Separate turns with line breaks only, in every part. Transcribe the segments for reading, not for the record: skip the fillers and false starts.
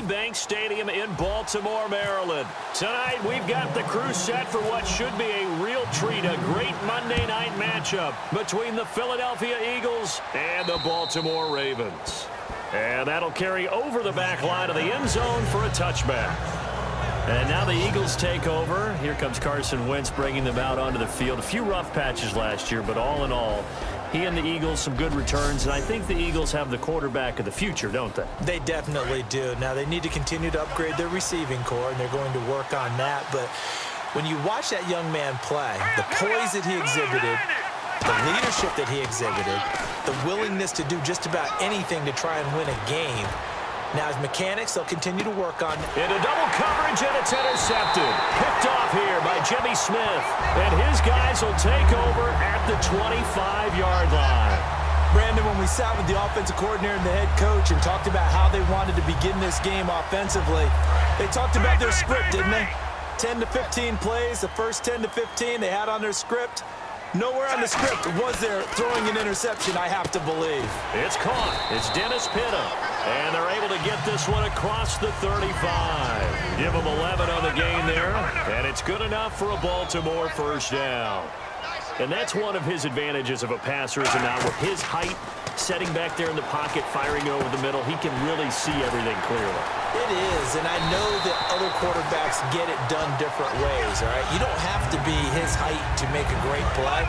Bank Stadium in Baltimore, Maryland. Tonight, we've got the crew set for what should be a real treat, a great Monday night matchup between the Philadelphia Eagles and the Baltimore Ravens. And that'll carry over the back line of the end zone for a touchback. And now the Eagles take over. Here comes Carson Wentz bringing them out onto the field. A few rough patches last year, but all in all, he and the Eagles, some good returns. And I think the Eagles have the quarterback of the future, don't they?
They definitely do. Now, they need to continue to upgrade their receiving core, and they're going to work on that. But when you watch that young man play, the poise that he exhibited, the leadership that he exhibited, the willingness to do just about anything to try and win a game. Now, his mechanics, they'll continue to work on.
Into double coverage, and it's intercepted. Picked off here by Jimmy Smith. And his guys will take over at the 25-yard line.
Brandon, when we sat with the offensive coordinator and the head coach and talked about how they wanted to begin this game offensively, they talked about their script, didn't they? 10 to 15 plays, the first 10 to 15 they had on their script. Nowhere on the script was there throwing an interception, I have to believe.
It's caught. It's Dennis Pitta. And they're able to get this one across the 35. Give them 11 on the game there. And it's good enough for a Baltimore first down. And that's one of his advantages of a passer is now with his height, setting back there in the pocket, firing over the middle, he can really see everything clearly.
It is, and I know that other quarterbacks get it done different ways, all right? You don't have to be his height to make a great play,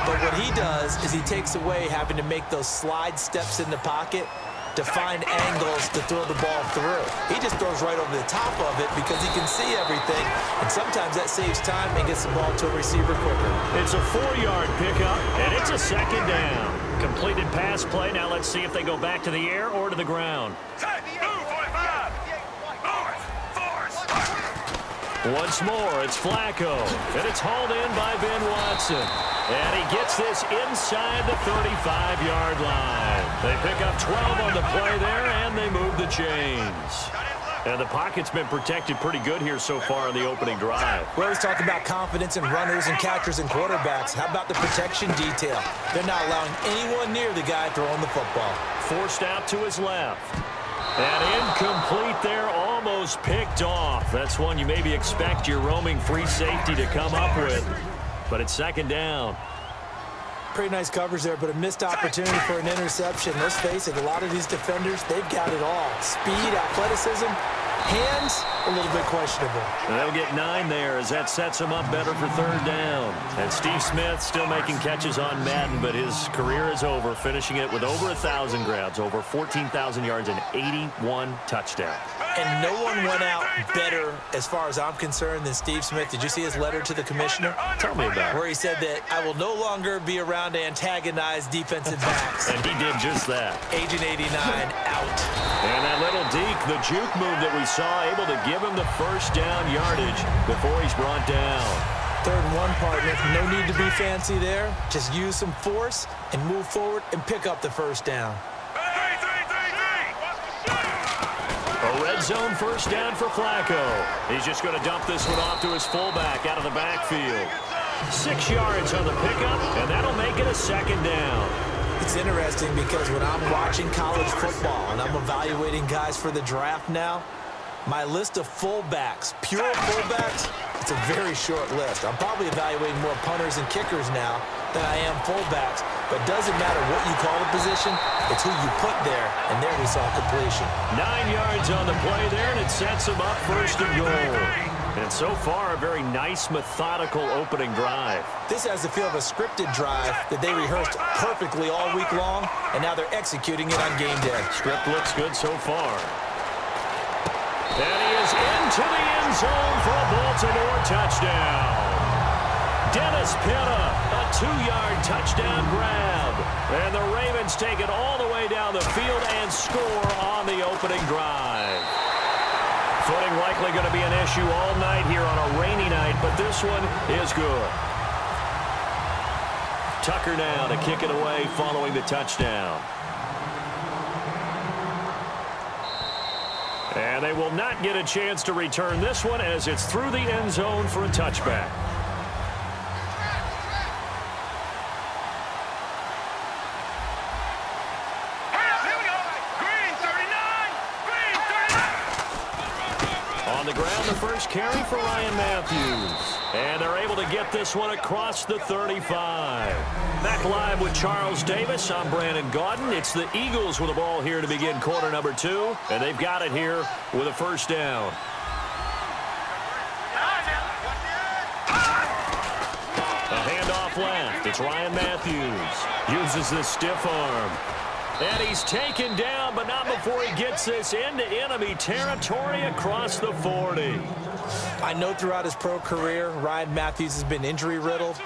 but what he does is he takes away having to make those slide steps in the pocket to find angles to throw the ball through. He just throws right over the top of it because he can see everything, and sometimes that saves time and gets the ball to a receiver quicker.
It's a 4-yard pickup, and it's a second down. Completed pass play. Now let's see if they go back to the air or to the ground. Once more, it's Flacco, and it's hauled in by Ben Watson. And he gets this inside the 35-yard line. They pick up 12 on the play there, and they move the chains. And the pocket's been protected pretty good here so far in the opening drive.
We always talk about confidence in runners and catchers and quarterbacks. How about the protection detail? They're not allowing anyone near the guy throwing the football.
Forced out to his left. And incomplete there, almost picked off. That's one you maybe expect your roaming free safety to come up with. But it's second down.
Pretty nice coverage there, but a missed opportunity for an interception. Let's face it, a lot of these defenders, they've got it all. Speed, athleticism, hands, a little bit questionable.
They'll get 9 there as that sets them up better for third down. And Steve Smith still making catches on Madden, but his career is over, finishing it with over 1,000 grabs, over 14,000 yards, and 81 touchdowns.
And no one went out better, as far as I'm concerned, than Steve Smith. Did you see his letter to the commissioner?
Tell me about it.
Where he said that I will no longer be around to antagonize defensive backs.
And he did just that.
Agent 89 out.
And that little deke, the juke move that we saw, able to give him the first down yardage before he's brought down.
3rd and 1, partner. No need to be fancy there. Just use some force and move forward and pick up the first down.
A red zone first down for Flacco. He's just going to dump this one off to his fullback out of the backfield. 6 yards on the pickup, and that'll make it a second down.
It's interesting because when I'm watching college football and I'm evaluating guys for the draft now, my list of fullbacks, pure fullbacks, it's a very short list. I'm probably evaluating more punters and kickers now than I am fullbacks. But it doesn't matter what you call the position, it's who you put there, and there we saw completion.
9 yards on the play there, and it sets them up first and goal. And so far, a very nice, methodical opening drive.
This has the feel of a scripted drive that they rehearsed perfectly all week long, and now they're executing it on game day.
Script looks good so far. And he is into the end zone for a Baltimore touchdown. Dennis Pitta, a 2-yard touchdown grab. And the Ravens take it all the way down the field and score on the opening drive. Footing likely going to be an issue all night here on a rainy night, but this one is good. Tucker now to kick it away following the touchdown. And they will not get a chance to return this one as it's through the end zone for a touchback. On the ground, the first carry for Ryan Matthews. And they're able to get this one across the 35. Back live with Charles Davis. I'm Brandon Gaudin. It's the Eagles with the ball here to begin quarter number 2. And they've got it here with a first down. A handoff left. It's Ryan Matthews. Uses the stiff arm. And he's taken down, but not before he gets this into enemy territory across the 40.
I know throughout his pro career, Ryan Matthews has been injury-riddled.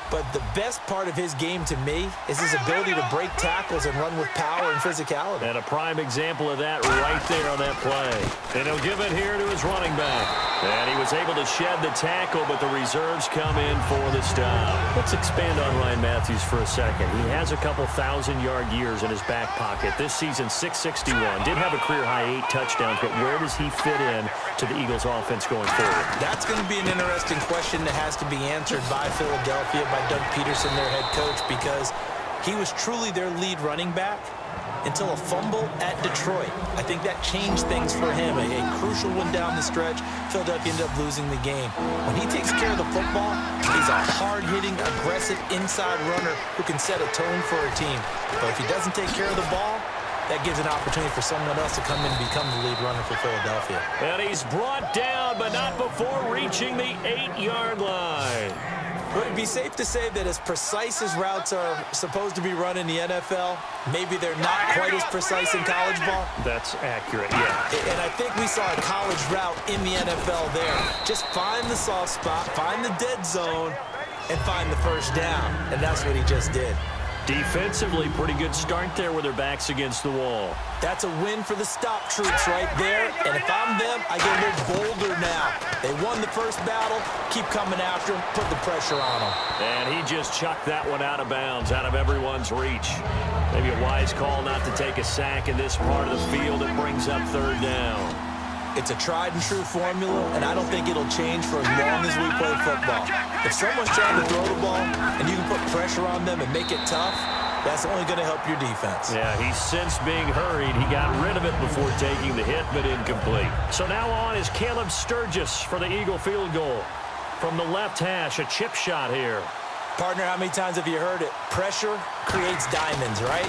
But the best part of his game to me is his ability to break tackles and run with power and physicality.
And a prime example of that right there on that play. And he'll give it here to his running back. And he was able to shed the tackle, but the reserves come in for the stop. Let's expand on Ryan Matthews for a second. He has a couple 1,000-yard years in his back pocket. This season, 661. Did have a career-high 8 touchdowns, but where does he fit in to the Eagles' offense going forward?
That's going to be an interesting question that has to be answered by Philadelphia, by Doug Peterson, their head coach, because he was truly their lead running back until a fumble at Detroit. I think that changed things for him. A crucial one down the stretch. Philadelphia ended up losing the game. When he takes care of the football, he's a hard-hitting, aggressive inside runner who can set a tone for a team. But if he doesn't take care of the ball, that gives an opportunity for someone else to come in and become the lead runner for Philadelphia.
And he's brought down, but not before reaching the 8-yard line.
Would it be safe to say that as precise as routes are supposed to be run in the NFL, maybe they're not quite as precise in college ball?
That's accurate, yeah.
And I think we saw a college route in the NFL there. Just find the soft spot, find the dead zone, and find the first down. And that's what he just did.
Defensively, pretty good start there with their backs against the wall.
That's a win for the stop troops right there. And if I'm them, I get a little bolder now. They won the first battle. Keep coming after them. Put the pressure on them.
And he just chucked that one out of bounds, out of everyone's reach. Maybe a wise call not to take a sack in this part of the field. It brings up third down.
It's a tried-and-true formula, and I don't think it'll change for as long as we play football. If someone's trying to throw the ball and you can put pressure on them and make it tough, that's only going to help your defense.
Yeah, he's since being hurried. He got rid of it before taking the hit, but incomplete. So now on is Caleb Sturgis for the Eagle field goal. From the left hash, a chip shot here.
Partner, how many times have you heard it? Pressure creates diamonds, right?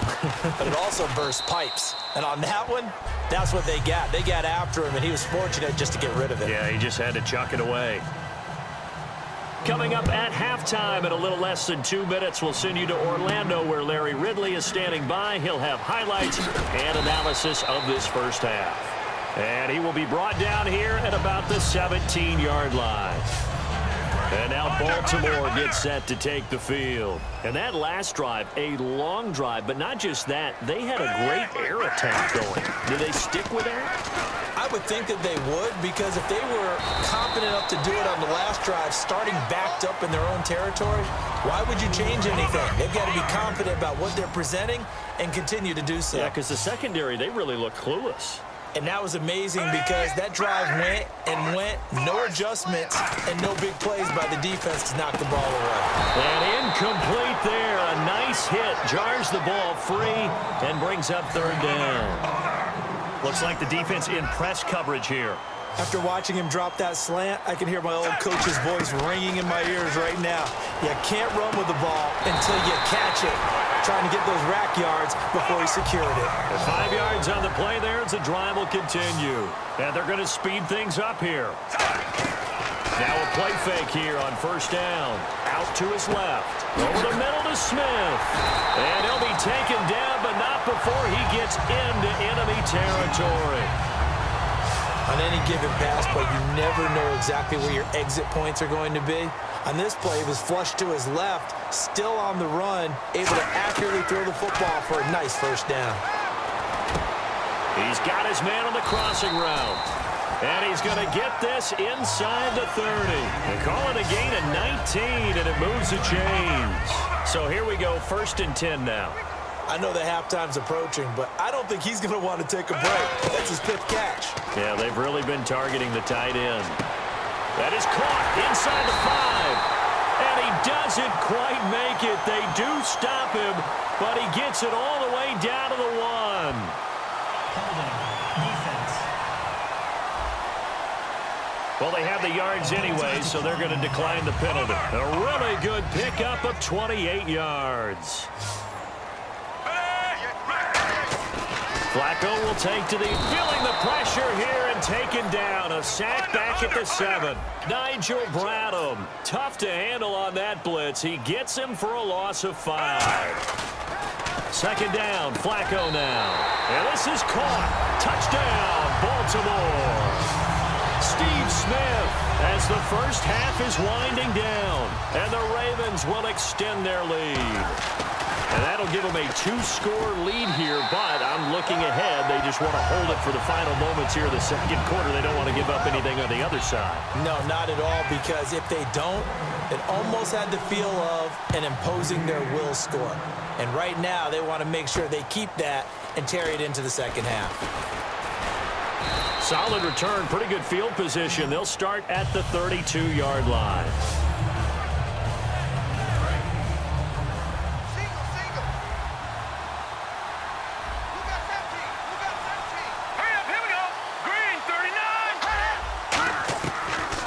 But it also bursts pipes. And on that one, that's what they got. They got after him, and he was fortunate just to get rid of it.
Yeah, he just had to chuck it away. Coming up at halftime in a little less than 2 minutes, we'll send you to Orlando, where Larry Ridley is standing by. He'll have highlights and analysis of this first half. And he will be brought down here at about the 17-yard line. And now Baltimore gets set to take the field. And that last drive, a long drive, but not just that. They had a great air attack going. Do they stick with that?
I would think that they would, because if they were confident enough to do it on the last drive, starting backed up in their own territory, why would you change anything? They've got to be confident about what they're presenting and continue to do so.
Yeah, because the secondary, they really look clueless.
And that was amazing because that drive went and went, no adjustments, and no big plays by the defense to knock the ball away.
And incomplete there. A nice hit. Jars the ball free and brings up third down. Looks like the defense in press coverage here.
After watching him drop that slant, I can hear my old coach's voice ringing in my ears right now. You can't run with the ball until you catch it. Trying to get those rack yards before he secured it.
And 5 yards on the play there as the drive will continue. And they're going to speed things up here. Now a play fake here on first down. Out to his left. Over the middle to Smith. And he'll be taken down, but not before he gets into enemy territory.
On any given pass play, you never know exactly where your exit points are going to be. On this play, he was flushed to his left, still on the run, able to accurately throw the football for a nice first down.
He's got his man on the crossing route. And he's going to get this inside the 30. They call it a gain of 19, and it moves the chains. So here we go, 1st and 10 now.
I know that halftime's approaching, but I don't think he's going to want to take a break. That's his 5th catch.
Yeah, they've really been targeting the tight end. That is caught inside the 5. And he doesn't quite make it. They do stop him, but he gets it all the way down to the 1.
Holding. Defense.
Well, they have the yards anyway, so they're going to decline the penalty. A really good pickup of 28 yards. Flacco will take to the, feeling the pressure here and taken down. A sack back at the 7. Nigel Bradham, tough to handle on that blitz. He gets him for a loss of 5. Second down, Flacco now. And this is caught. Touchdown, Baltimore. Steve Smith as the first half is winding down. And the Ravens will extend their lead. And that'll give them a 2-score lead here, but I'm looking ahead. They just want to hold it for the final moments here in the second quarter. They don't want to give up anything on the other side.
No, not at all, because if they don't, it almost had the feel of an imposing their will score. And right now, they want to make sure they keep that and carry it into the second half.
Solid return, pretty good field position. They'll start at the 32-yard line.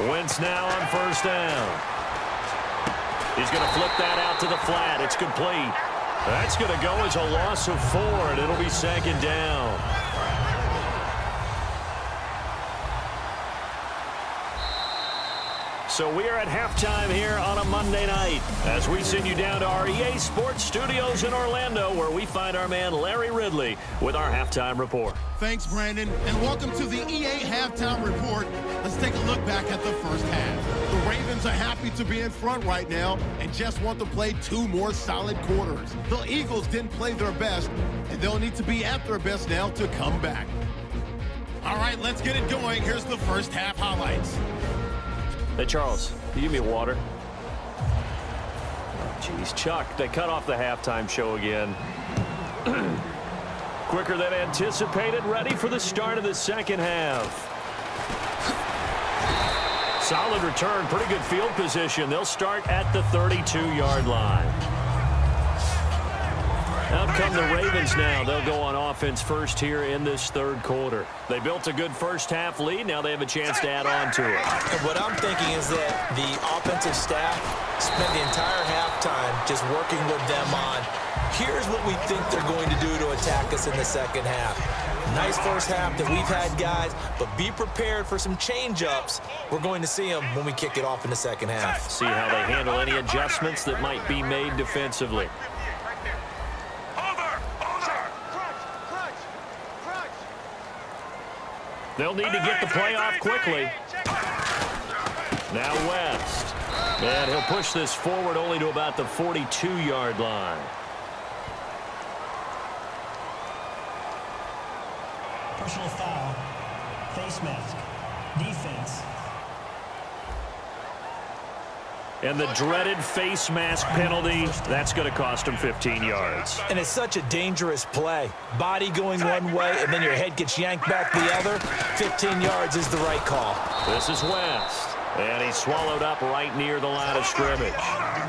Wentz now on first down. He's going to flip that out to the flat. It's complete. That's going to go as a loss of 4, and it'll be second down. So we are at halftime here on a Monday night as we send you down to our EA Sports Studios in Orlando, where we find our man Larry Ridley with our halftime report.
Thanks, Brandon, and welcome to the EA Halftime Report. Let's take a look back at the first half. The Ravens are happy to be in front right now and just want to play 2 more solid quarters. The Eagles didn't play their best, and they'll need to be at their best now to come back. All right, let's get it going. Here's the first half highlights.
Hey, Charles, can you give me water? Oh, jeez, Chuck, they cut off the halftime show again. Quicker than anticipated, ready for the start of the second half. Solid return, pretty good field position. They'll start at the 32-yard line. Out come the Ravens now. They'll go on offense first here in this third quarter. They built a good first half lead. Now they have a chance to add on to it.
And what I'm thinking is that the offensive staff spent the entire halftime just working with them on, here's what we think they're going to do to attack us in the second half. Nice first half that we've had, guys, but be prepared for some change-ups. We're going to see them when we kick it off in the second half.
See how they handle any adjustments that might be made defensively. They'll need to get the play off quickly. Now West. And he'll push this forward only to about the 42-yard line.
Personal foul. Face mask. Defense.
And the dreaded face mask penalty, that's going to cost him 15 yards.
And it's such a dangerous play. Body going one way, and then your head gets yanked back the other. 15 yards is the right call.
This is West. And he's swallowed up right near the line of scrimmage.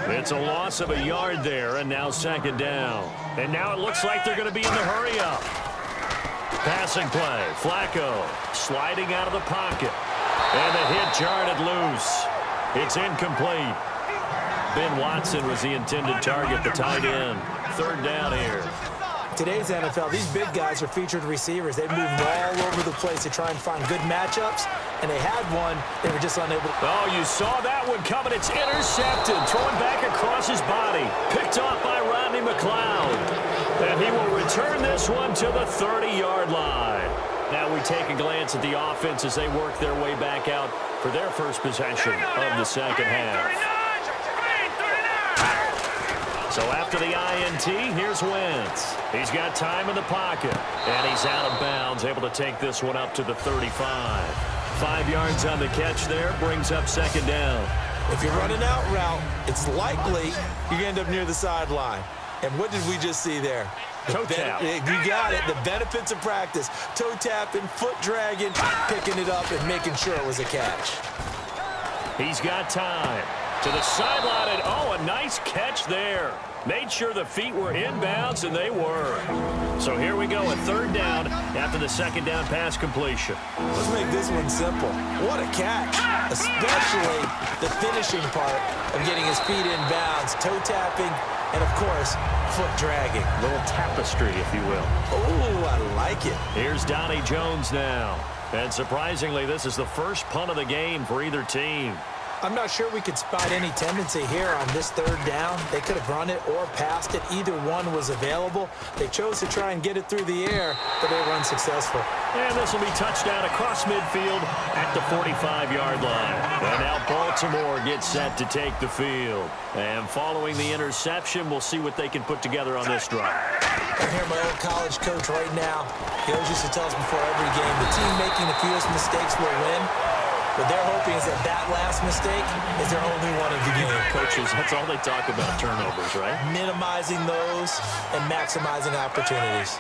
It's a loss of a yard there, and now second down. And now it looks like they're going to be in the hurry-up. Passing play. Flacco sliding out of the pocket. And the hit jarred it loose. It's incomplete. Ben Watson was the intended target, the tight end. Third down here.
Today's NFL, these big guys are featured receivers. They've moved all over the place to try and find good matchups, and they had one. They were just unable to.
Oh, you saw that one coming. It's intercepted. Thrown back across his body. Picked off by Rodney McLeod. And he will return this one to the 30-yard line. Now we take a glance at the offense as they work their way back out for their first possession of the second half. So after the INT, here's Wentz. He's got time in the pocket, and he's out of bounds, able to take this one up to the 35. 5 yards on the catch there, brings up second down.
If you're running out route, it's likely you end up near the sideline. And what did we just see there?
Toe tap.
You got it. The benefits of practice. Toe tapping, foot dragging, picking it up, and making sure it was a catch.
He's got time. To the sideline, and oh, a nice catch there. Made sure the feet were inbounds, and they were. So here we go, a third down after the second down pass completion.
Let's make this one simple. What a catch. especially the finishing part of getting his feet in bounds, toe tapping, and, of course, foot dragging.
A little tapestry, if you will.
Oh, I like it.
Here's Donnie Jones now. And surprisingly, this is the first punt of the game for either team.
I'm not sure we could spot any tendency here on this third down. They could have run it or passed it. Either one was available. They chose to try and get it through the air, but they were unsuccessful.
And this will be touchdown across midfield at the 45-yard line. And now Baltimore gets set to take the field. And following the interception, we'll see what they can put together on this drive.
I hear my old college coach right now. He always used to tell us before every game, the team making the fewest mistakes will win. What they're hoping is that that last mistake is their only one of the game.
Coaches, that's all they talk about, turnovers, right?
Minimizing those and maximizing opportunities.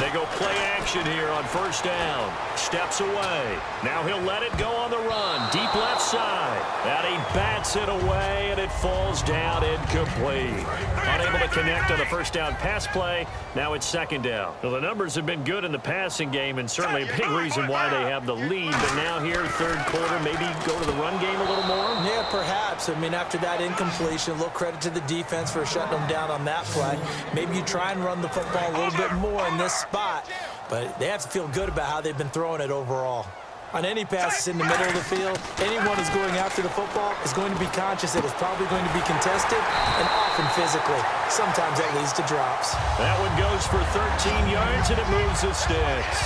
They go play action here on first down. Steps away. Now he'll let it go on the run. Deep left side. And he bats it away, and it falls down incomplete. Unable to connect on the first down pass play. Now it's second down. Well, the numbers have been good in the passing game, and certainly a big reason why they have the lead. But now here, third quarter, maybe go to the run game a little more?
Yeah, perhaps. I mean, after that incompletion, a little credit to the defense for shutting them down on that play. Maybe you try and run the football a little bit more in this spot, but they have to feel good about how they've been throwing it overall. On any passes in the middle of the field, anyone who's going after the football is going to be conscious that it's probably going to be contested and often physically. Sometimes that leads to drops.
That one goes for 13 yards, and it moves the sticks.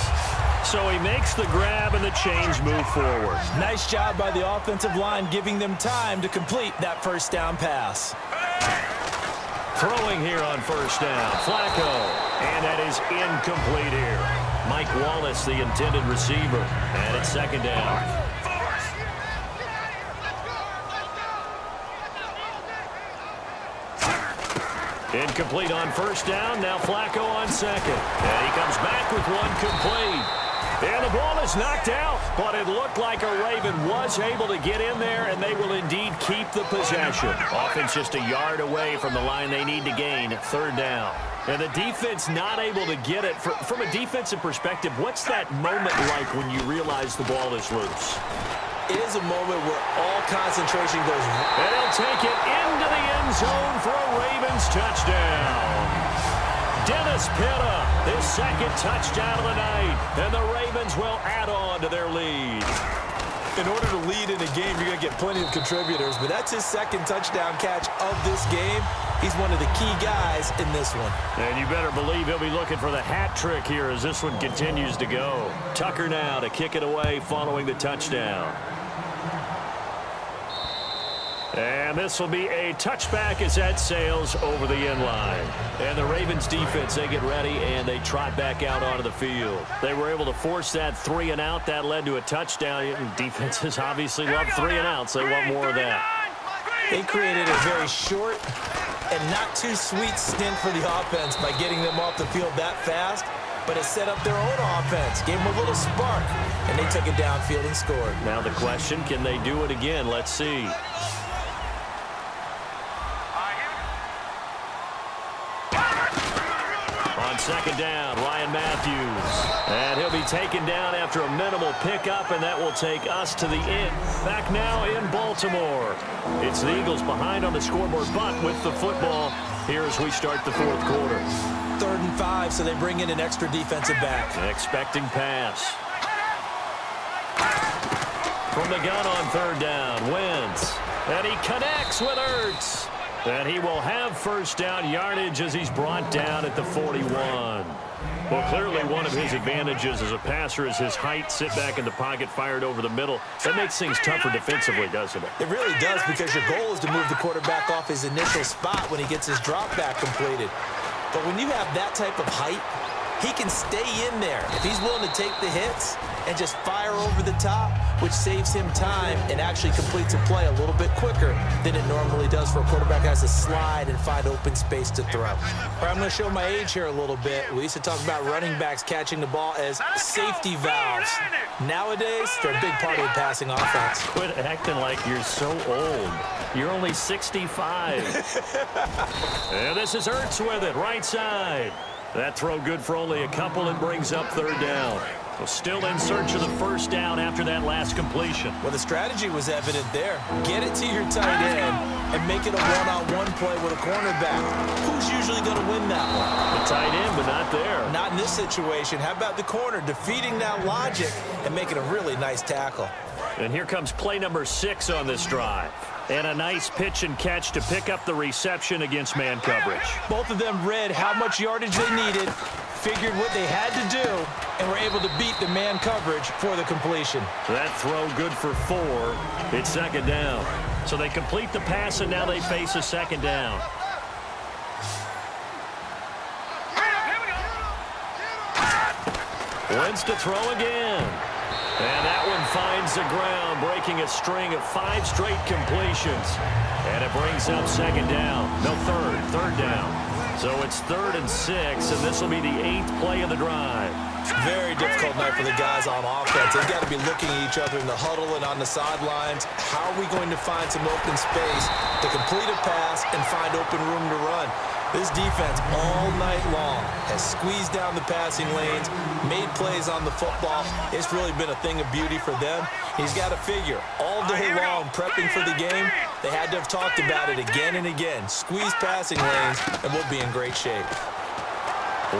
So he makes the grab, and the chains move forward.
Nice job by the offensive line giving them time to complete that first down pass.
Throwing here on first down, Flacco, and that is incomplete here. Mike Wallace, the intended receiver, and it's second down. Incomplete on first down, now Flacco on second. And he comes back with one complete. And the ball is knocked out, but it looked like a Raven was able to get in there, and they will indeed keep the possession. Offense just a yard away from the line they need to gain at third down. And the defense not able to get it. From a defensive perspective, what's that moment like when you realize the ball is loose?
It is a moment where all concentration goes.
And he'll take it into the end zone for a Ravens touchdown. Dennis Pitta, his second touchdown of the night, and the Ravens will add on to their lead.
In order to lead in a game, you're going to get plenty of contributors, but that's his second touchdown catch of this game. He's one of the key guys in this one.
And you better believe he'll be looking for the hat trick here as this one continues to go. Tucker now to kick it away following the touchdown. And this will be a touchback as that sails over the end line. And the Ravens defense, they get ready and they trot back out onto the field. They were able to force that 3 and out. That led to a touchdown. And defenses obviously love 3 and outs. They want more of that.
They created a very short and not too sweet stint for the offense by getting them off the field that fast. But it set up their own offense, gave them a little spark, and they took it downfield and scored.
Now the question, can they do it again? Let's see. On second down, Ryan Matthews. And he'll be taken down after a minimal pickup, and that will take us to the end. Back now in Baltimore. It's the Eagles behind on the scoreboard, but with the football here as we start the fourth quarter.
3rd and 5, so they bring in an extra defensive back.
Expecting pass. From the gun on third down, Wentz. And he connects with Ertz. And he will have first down yardage as he's brought down at the 41. Well, clearly one of his advantages as a passer is his height, sit back in the pocket, fired over the middle. That makes things tougher defensively, doesn't it?
It really does, because your goal is to move the quarterback off his initial spot when he gets his drop back completed. But when you have that type of height, he can stay in there if he's willing to take the hits and just fire over the top, which saves him time and actually completes a play a little bit quicker than it normally does for a quarterback who has to slide and find open space to throw. All right, I'm going to show my age here a little bit. We used to talk about running backs catching the ball as safety valves. Nowadays, they're a big part of the passing offense.
Quit acting like you're so old. You're only 65. And this is Ertz with it, right side. That throw good for only a couple and brings up third down. Well, still in search of the first down after that last completion.
Well, the strategy was evident there. Get it to your tight end and make it a one-on-one play with a cornerback. Who's usually going to win that one?
The tight end, but not there.
Not in this situation. How about the corner defeating that logic and making a really nice tackle?
And here comes play number 6 on this drive. And a nice pitch and catch to pick up the reception against man coverage.
Both of them read how much yardage they needed, figured what they had to do, and were able to beat the man coverage for the completion.
So that throw good for 4. It's second down. So they complete the pass, and now they face a second down. Wentz to throw again. And that one finds the ground, breaking a string of 5 straight completions. And it brings up second down. No, third down. So it's 3rd and 6, and this will be the 8th play of the drive.
Very difficult night for the guys on offense. They've got to be looking at each other in the huddle and on the sidelines. How are we going to find some open space to complete a pass and find open room to run? This defense all night long has squeezed down the passing lanes, made plays on the football. It's really been a thing of beauty for them. He's got to figure all day long prepping for the game. They had to have talked about it again and again. Squeeze passing lanes, and we'll be in great shape.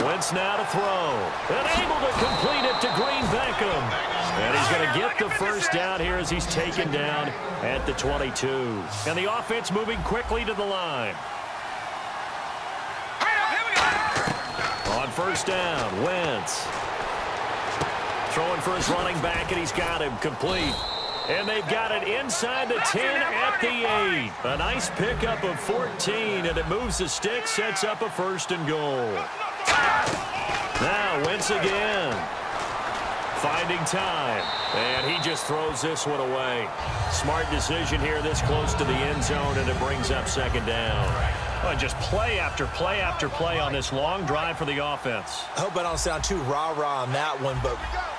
Wentz now to throw. And able to complete it to Green Beckham. And he's going to get the first down here as he's taken down at the 22. And the offense moving quickly to the line. On first down, Wentz. Throwing for his running back, and he's got him complete. And they've got it inside the 10 at the 8. A nice pickup of 14, and it moves the stick, sets up a 1st and goal. Now Wentz again. Finding time. And he just throws this one away. Smart decision here this close to the end zone, and it brings up second down. Well, just play after play after play on this long drive for the offense.
I hope I don't sound too rah-rah on that one, but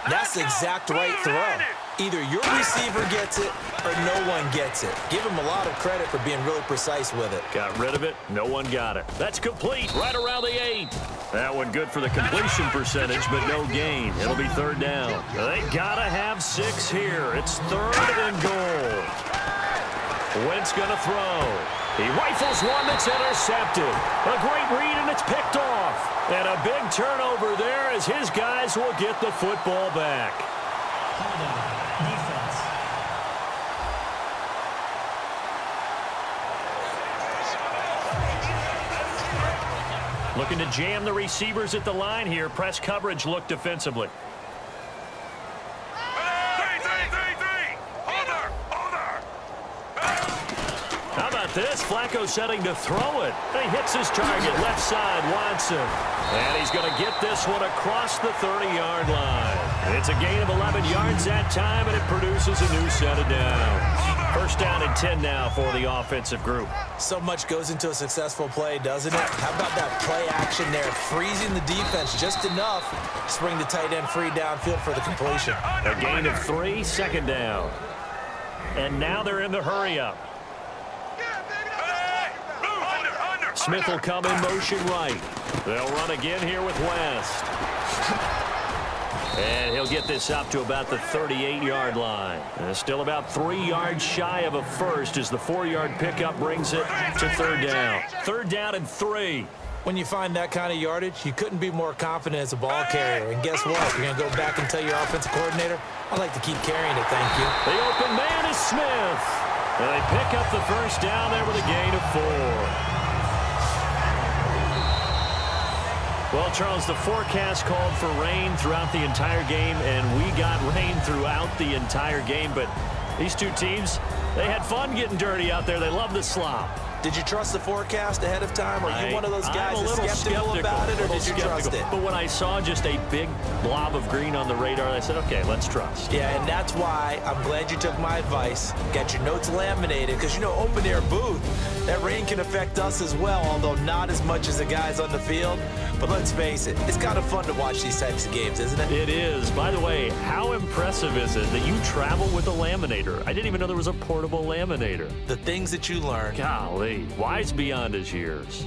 that's the exact right throw. Either your receiver gets it or no one gets it. Give him a lot of credit for being really precise with it.
Got rid of it. No one got it. That's complete right around the 8. That one good for the completion percentage, but no gain. It'll be 3rd down. They got to have 6 here. It's 3rd and goal. Wentz going to throw. He rifles one that's intercepted. A great read, and it's picked off. And a big turnover there as his guys will get the football back.
Hold on. Defense.
Looking to jam the receivers at the line here. Press coverage look defensively. How about this? Flacco setting to throw it. He hits his target, left side, Watson. And he's going to get this one across the 30-yard line. It's a gain of 11 yards that time, and it produces a new set of downs. 1st down and 10 now for the offensive group.
So much goes into a successful play, doesn't it? How about that play action there? Freezing the defense just enough to bring the tight end free downfield for the completion.
A gain of 3, 2nd down. And now they're in the hurry-up. Smith will come in motion right. They'll run again here with West. And he'll get this up to about the 38-yard line. And still about 3 yards shy of a first as the 4-yard pickup brings it to 3rd down. 3rd down and 3.
When you find that kind of yardage, you couldn't be more confident as a ball carrier. And guess what? You're going to go back and tell your offensive coordinator, I'd like to keep carrying it, thank you.
The open man is Smith. And they pick up the first down there with a gain of 4. Well, Charles, the forecast called for rain throughout the entire game, and we got rain throughout the entire game. But these two teams, they had fun getting dirty out there. They love the slop.
Did you trust the forecast ahead of time? Are you one of those guys that's skeptical about it, or did you trust it?
But when I saw just a big blob of green on the radar, I said, okay, let's trust.
Yeah, and that's why I'm glad you took my advice. Got your notes laminated, because, you know, open-air booth, that rain can affect us as well, although not as much as the guys on the field. But let's face it, it's kind of fun to watch these types of games, isn't it?
It is. By the way, how impressive is it that you travel with a laminator? I didn't even know there was a portable laminator.
The things that you learn.
Golly, wise beyond his years.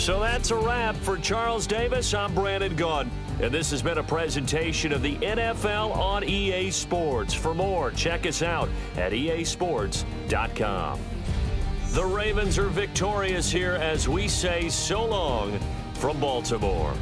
So that's a wrap. For Charles Davis, I'm Brandon Gaudin. And this has been a presentation of the NFL on EA Sports. For more, check us out at easports.com. The Ravens are victorious here as we say so long from Baltimore.